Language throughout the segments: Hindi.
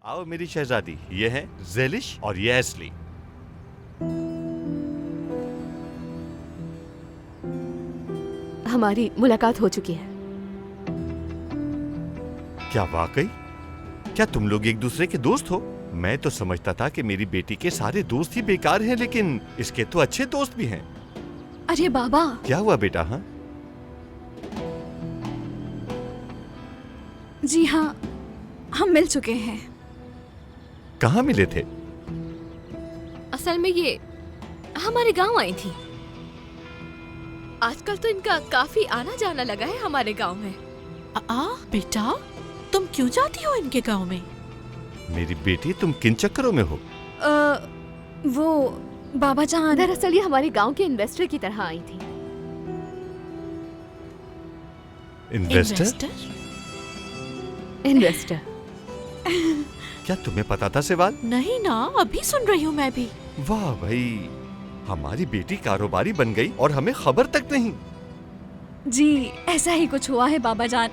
आओ मेरी शहजादी, ये हैं ज़ेलिश और ये एस्ली। हमारी मुलाकात हो चुकी है। क्या वाकई? क्या तुम लोग एक दूसरे के दोस्त हो? मैं तो समझता था कि मेरी बेटी के सारे दोस्त ही बेकार हैं, लेकिन इसके तो अच्छे दोस्त भी हैं। अरे बाबा, क्या हुआ बेटा? हाँ, जी हाँ, हम मिल चुके हैं। कहाँ मिले थे? असल में ये हमारे गांव आई थी। आजकल तो इनका काफी आना जाना लगा है हमारे गांव में। बेटा, तुम क्यों जाती हो इनके गांव में? मेरी बेटी, तुम किन चक्करों में हो? वो बाबा जान, दरअसल ये हमारे गांव के इन्वेस्टर की तरह आई थी। इन्वेस्टर? इन्वेस्टर? क्या तुम्हें पता था सेवाल? नहीं ना, अभी सुन रही हूँ मैं भी। वाह भाई, हमारी बेटी कारोबारी बन गई और हमें खबर तक नहीं। जी ऐसा ही कुछ हुआ है बाबा जान।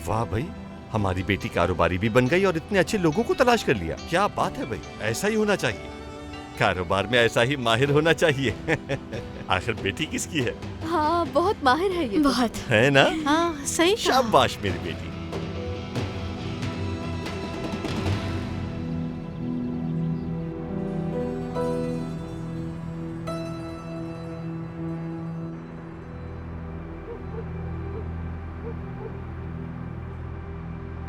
वाह भाई, हमारी बेटी कारोबारी भी बन गई और इतने अच्छे लोगों को तलाश कर लिया। क्या बात है भाई, ऐसा ही होना चाहिए। कारोबार में ऐसा ही माहिर होना चाहिए। आखिर बेटी किसकी है? हाँ, बहुत माहिर है ये तो। बहुत। है ना? हाँ, सही कहा। शाबाश मेरी बेटी।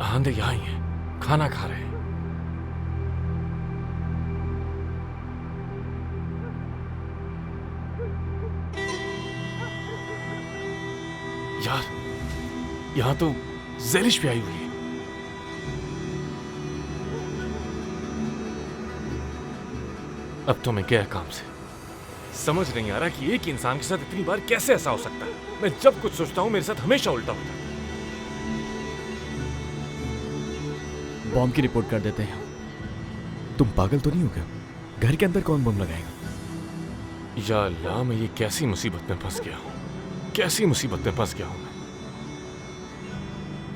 आंधे यहाँ ही हैं, खाना खा रहे हैं। यार, यहाँ तो ज़ेलिश भी आई हुई है। अब तो मैं गया काम से। समझ नहीं आ रहा कि एक इंसान के साथ इतनी बार कैसे ऐसा हो सकता है। मैं जब कुछ सोचता हूँ मेरे साथ हमेशा उल्टा होता है। बॉम्ब की रिपोर्ट कर देते हैं। तुम पागल तो नहीं हो गया? घर के अंदर कौन बम लगाएगा? या अल्लाह, मैं ये कैसी मुसीबत में फंस गया हूँ, कैसी मुसीबत में फंस गया हूँ मैं।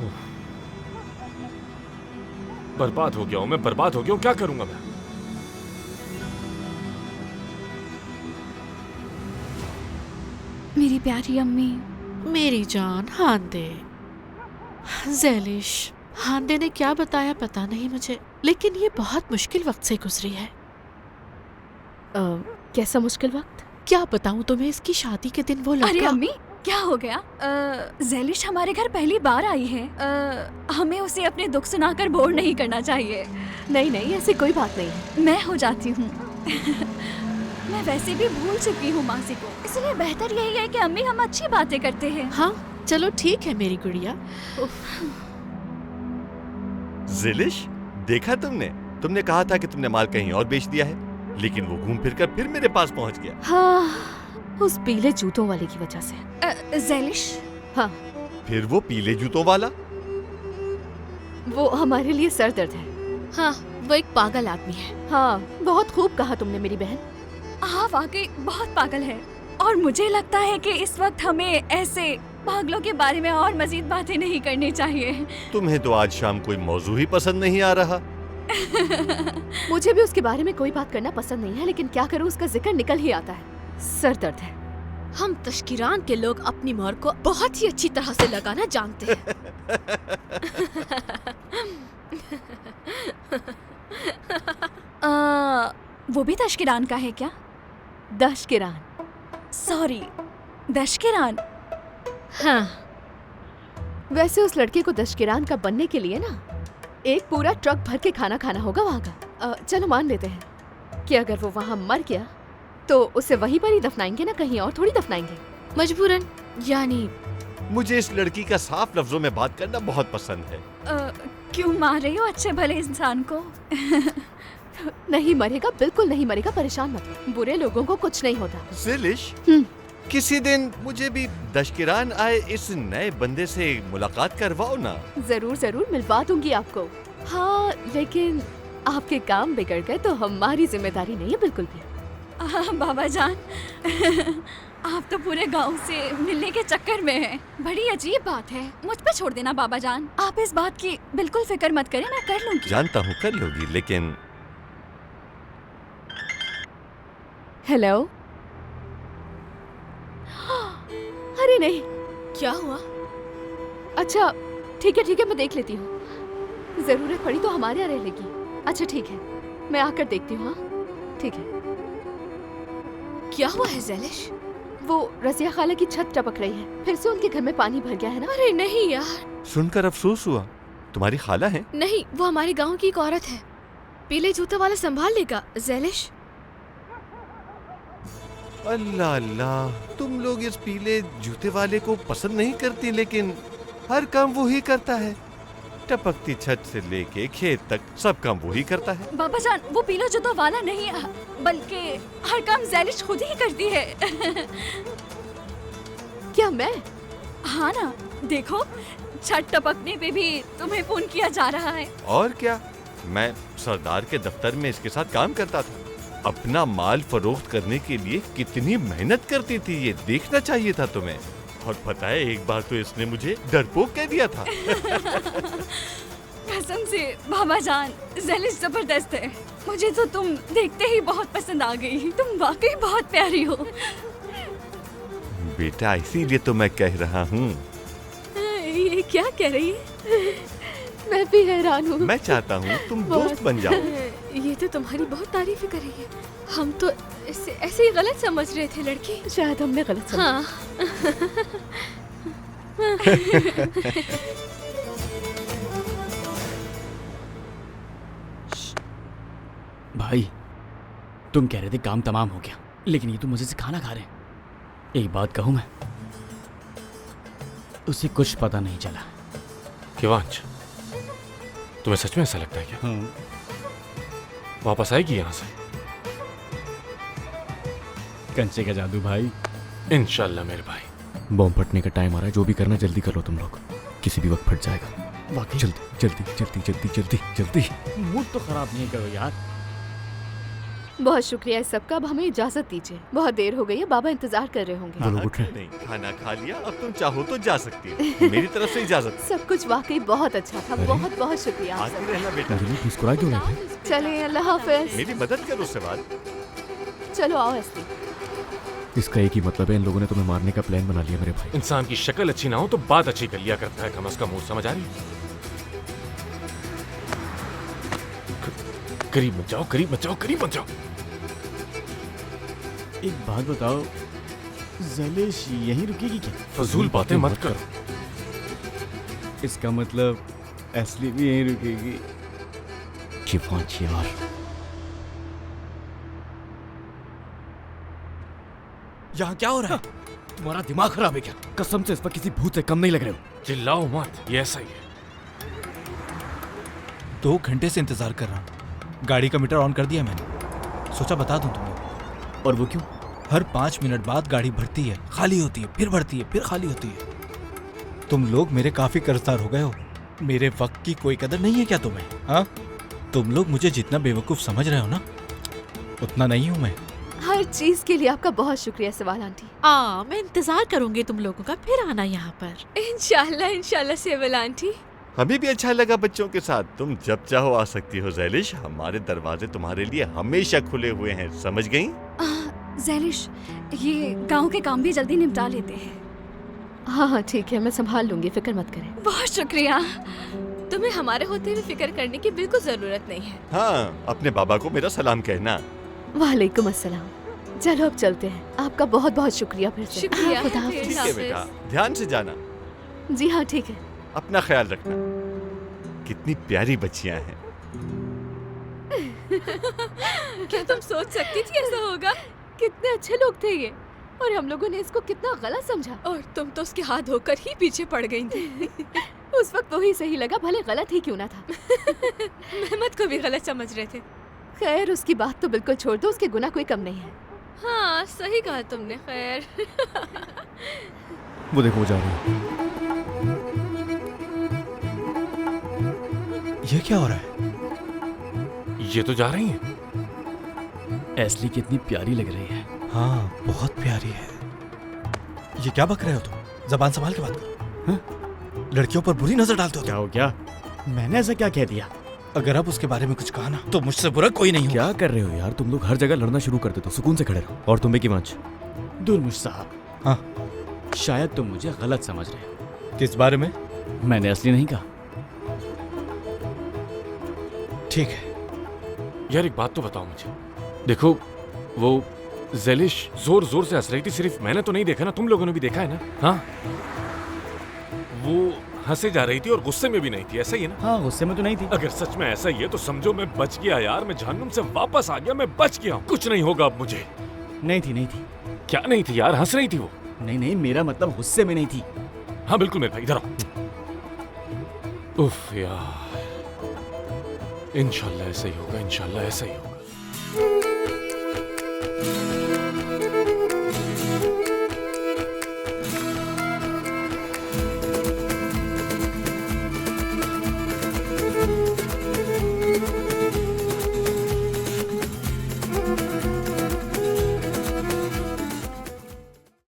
उफ। बर्बाद हो गया हूँ मैं, बर्बाद हो गया हूँ। क्या करूंगा मैं? मेरी प्यारी अम्मी, मेरी जान, हांदे। ज़ेलिश, हांदे ने क्या बताया पता नहीं मुझे, लेकिन ये बहुत मुश्किल वक्त से गुजरी है। कैसा मुश्किल वक्त? क्या बताऊं तुम्हें, इसकी शादी के दिन वो अरे लड़का। अम्मी, क्या हो गया? ज़ेलिश हमारे घर पहली बार आई है। हमें उसे अपने दुख सुनाकर बोर नहीं करना चाहिए। नहीं नहीं, ऐसी कोई बात नहीं है। मैं हो जाती हूँ। मैं वैसे भी भूल चुकी हूँ मासी को, इसलिए बेहतर यही है कि अम्मी हम अच्छी बातें करते हैं। हाँ चलो ठीक है मेरी गुड़िया। ज़ेलिश, देखा तुमने? तुमने कहा था कि तुमने माल कहीं और बेच दिया है, लेकिन वो घूम फिर कर फिर मेरे पास पहुंच गया। हाँ, उस पीले जूतों वाले की वजह से। ज़ेलिश, हाँ, फिर वो पीले जूतों वाला? वो हमारे लिए सर दर्द है। हाँ, वो एक पागल आदमी है। हाँ, बहुत खूब कहा तुमने मेरी बहन। हाँ वाकई बहुत पागल है। और मुझे लगता है कि इस वक्त हमें ऐसे पागलों के बारे में और मजीद बातें नहीं करनी चाहिए। तुम्हें तो आज शाम कोई मौजू ही पसंद नहीं आ रहा। मुझे भी उसके बारे में कोई बात करना पसंद नहीं है, लेकिन क्या करूँ, उसका जिक्र निकल ही आता है। सर दर्द है। हम तश्कीरान के लोग अपनी मोहर को बहुत ही अच्छी तरह से लगाना जानते हैं। वो भी तश्किरान का है क्या? दशकिरान। सॉरी, दशकिरान। हाँ, वैसे उस लड़के को दशकिरान का बनने के लिए ना एक पूरा ट्रक भर के खाना खाना होगा वहाँ का। चलो मान लेते हैं कि अगर वो वहाँ मर गया तो उसे वहीं पर ही दफनाएंगे ना, कहीं और थोड़ी दफनाएंगे। मजबूरन, यानी मुझे इस लड़की का साफ लफ्जों में बात करना बहुत पसंद है। क्यों मार रही हो अच्छे भले इंसान को? नहीं मरेगा, बिल्कुल नहीं मरेगा, परेशान मत हो। बुरे लोगों को कुछ नहीं होता। ज़ेलिश, किसी दिन मुझे भी दशकिरान आए इस नए बंदे से मुलाकात करवाओ ना। जरूर जरूर मिलवा दूंगी आपको। हाँ, लेकिन आपके काम बिगड़ गए तो हमारी जिम्मेदारी नहीं है बिल्कुल भी। बाबा जान, आप तो पूरे गांव से मिलने के चक्कर में हैं। बड़ी अजीब बात है। मुझ पे छोड़ देना बाबा जान। आप इस बात की बिल्कुल फिक्र मत करें, मैं कर लूंगी। जानता हूँ कर लोगी, लेकिन हेलो। अरे नहीं, क्या हुआ? अच्छा ठीक है मैं देख लेती हूँ। जरूरत पड़ी तो हमारे यहाँ रह लेगी। अच्छा ठीक है, मैं आकर देखती हूँ। हाँ ठीक है। क्या हुआ है ज़ैलिश? वो रज़िया खाला की छत टपक रही है, फिर से उनके घर में पानी भर गया है ना। अरे नहीं यार, सुनकर अफसोस हुआ। तुम्हारी खाला है? नहीं, वो हमारे गांव की एक औरत है। पीले जूते वाला संभाल लेगा ज़ैलिश। अल्लाह अल्लाह, तुम लोग इस पीले जूते वाले को पसंद नहीं करती, लेकिन हर काम वो ही करता है। टपकती छत से लेके खेत तक सब काम वो ही करता है। बाबा जान, वो पीला जूता वाला नहीं है, बल्कि हर काम ज़ैलिश खुद ही करती है। क्या मैं? हाँ ना, देखो छत टपकने पे भी तुम्हें फोन किया जा रहा है। और क्या, मैं सरदार के दफ्तर में इसके साथ काम करता था। अपना माल फरोख्त करने के लिए कितनी मेहनत करती थी, ये देखना चाहिए था तुम्हें। और पता है, एक बार तो इसने मुझे डरपोक कह दिया था। कसम से बाबा जान, ज़ैलिश जबरदस्त है। मुझे तो तुम देखते ही बहुत पसंद आ गई। तुम वाकई बहुत प्यारी हो। बेटा, इसीलिए तो मैं कह रहा हूँ। ये क्या कह रही है? मैं भी हैरान हूँ। मैं चाहता हूँ तुम दोस्त बन जाओ। ये तो तुम्हारी बहुत तारीफ कर रही है। हम तो इसे ऐसे ही गलत समझ रहे थे लड़की। शायद हमने गलत समझा। हाँ। भाई, तुम कह रहे थे काम तमाम हो गया, लेकिन ये तो मुझे से खाना खा रहे हैं। एक बात कहूँ मैं, उसे कुछ पता नहीं चला। शिवांश, तुम्हें सच में ऐसा लगता है क्या? हाँ। वापस आएगी यहाँ से? कंचे का जादू भाई। इंशाल्लाह मेरे भाई। बॉम्ब फटने का टाइम आ रहा है, जो भी करना जल्दी कर लो तुम लोग, किसी भी वक्त फट जाएगा। वाकई जल्दी जल्दी जल्दी जल्दी जल्दी जल्दी। मूड तो खराब नहीं करो यार। बहुत शुक्रिया इस सबका। अब हमें इजाजत दीजिए, बहुत देर हो गई है, बाबा इंतजार कर रहे होंगे। वो लोग उठ रहे नहीं, खाना खा लिया, अब तुम चाहो तो जा सकती हो। मेरी तरफ से इजाजत। सब कुछ वाकई बहुत अच्छा था। अरे। बहुत बहुत शुक्रिया आप आती सबका। रहना बेटा। मुझे मुस्कुरा क्यों रहे थे? चलिए, अल्लाह हाफिज। मेरी मदद करो उससे बात। चलो आओ एसली। इसका एक ही मतलब है, इन लोगों ने तुम्हें मारने का प्लान बना लिया मेरे भाई। इंसान की शक्ल अच्छी ना हो तो बात अच्छी कर लिया करता है, कम से कम वो समझ आ रही है? करीब मत जाओ, करीब मत जाओ, करीब मत जाओ। एक बात बताओ, ज़ैलिश यहीं रुकेगी क्या? फजूल बातें मत करो। इसका मतलब एसली भी यहीं रुकेगी। शिवांश यार, यहाँ क्या हो रहा है? तुम्हारा दिमाग खराब है क्या? कसम से इस पर किसी भूत से कम नहीं लग रहे हो। चिल्लाओ मत, ये ऐसा ही है। 2 घंटे से इंतजार कर रहा हूँ। गाड़ी का मीटर ऑन कर दिया मैंने, सोचा बता दूं तुम्हें। और वो क्यों? हर 5 मिनट बाद गाड़ी भरती है, खाली होती है, फिर भरती है, फिर खाली होती है। तुम लोग मेरे काफी कर्जदार हो गए हो। मेरे वक्त की कोई कदर नहीं है क्या तुम्हें? हाँ, तुम लोग मुझे जितना बेवकूफ समझ रहे हो ना, उतना नहीं हूँ मैं। हर चीज के लिए आपका बहुत शुक्रिया सवाल आंटी। मैं इंतजार करूंगी तुम लोगों का, फिर आना यहाँ पर। इंशाल्लाह इंशाल्लाह सेवल आंटी। हमें भी अच्छा लगा बच्चों के साथ। तुम जब चाहो आ सकती हो ज़ैलिश, हमारे दरवाजे तुम्हारे लिए हमेशा खुले हुए हैं, समझ गई? ज़ैलिश, ये गांव के काम भी जल्दी निपटा लेते हैं। हाँ हाँ ठीक है, मैं संभाल लूंगी, फिक्र मत करें। बहुत शुक्रिया। तुम्हें हमारे होते हुए फिक्र करने की बिल्कुल जरूरत नहीं है। हाँ, अपने बाबा को मेरा सलाम कहना। वालेकुम अस्सलाम। चलो अब चलते हैं। आपका बहुत बहुत शुक्रिया फिर से। शुक्रिया। खुदा हाफिज। ठीक है बेटा, ध्यान से जाना। जी हाँ ठीक है। अपना ख्याल रखना। कितनी प्यारी बच्चियां हैं। क्या तुम सोच सकती थी ऐसा होगा? कितने अच्छे लोग थे ये, और हम लोगों ने इसको कितना गलत समझा। और तुम तो उसके हाथ धोकर ही पीछे पड़ गई थी। उस वक्त वही सही लगा, भले गलत ही क्यों ना था। मेहमत को भी गलत समझ रहे थे। खैर उसकी बात तो बिल्कुल छोड़ दो, उसके गुनाह कोई कम नहीं है। हाँ सही कहा तुमने। खैर वो देखो, वो जा रही है। ये क्या हो रहा है? ये तो जा रही हैं। एसली कितनी प्यारी लग रही है। हाँ, बहुत प्यारी है। ये क्या बक रहे हो तुम? जबान संभाल के बात करो। हाँ? लड़कियों पर बुरी नजर डालते हो क्या हो गया? मैंने ऐसा क्या कह दिया? अगर अब उसके बारे में कुछ कहा ना तो मुझसे बुरा कोई नहीं होगा। क्या कर रहे हो यार? तुम लोग हर जगह लड़ना शुरू कर देते हो। सुकून से खड़े रहो। और तुम की मंच दुर्मुश साहब। हाँ, शायद तुम मुझे गलत समझ रहे हो। किस बारे में? मैंने असली नहीं कहा। ठीक है। यार एक बात तो बताओ मुझे। देखो वो ज़ेलिश जोर जोर से हंस रही थी, सिर्फ मैंने तो नहीं देखा ना, तुम लोगों ने भी देखा है ना? हाँ, वो हंसे जा रही थी और गुस्से में भी नहीं थी, ऐसा ही है ना? हाँ, गुस्से में तो नहीं थी। अगर सच में ऐसा ही है तो समझो मैं बच गया यार, मैं जहन्नुम से वापस आ गया, मैं बच गया हूँ, कुछ नहीं होगा अब मुझे। नहीं थी, नहीं थी। क्या नहीं थी यार? हंस रही थी वो। नहीं नहीं, मेरा मतलब गुस्से में नहीं थी। हाँ बिल्कुल मेरे भाई, इधर आओ। उफ यार, इंशाल्लाह ऐसा ही होगा, इंशाल्लाह ऐसा ही होगा।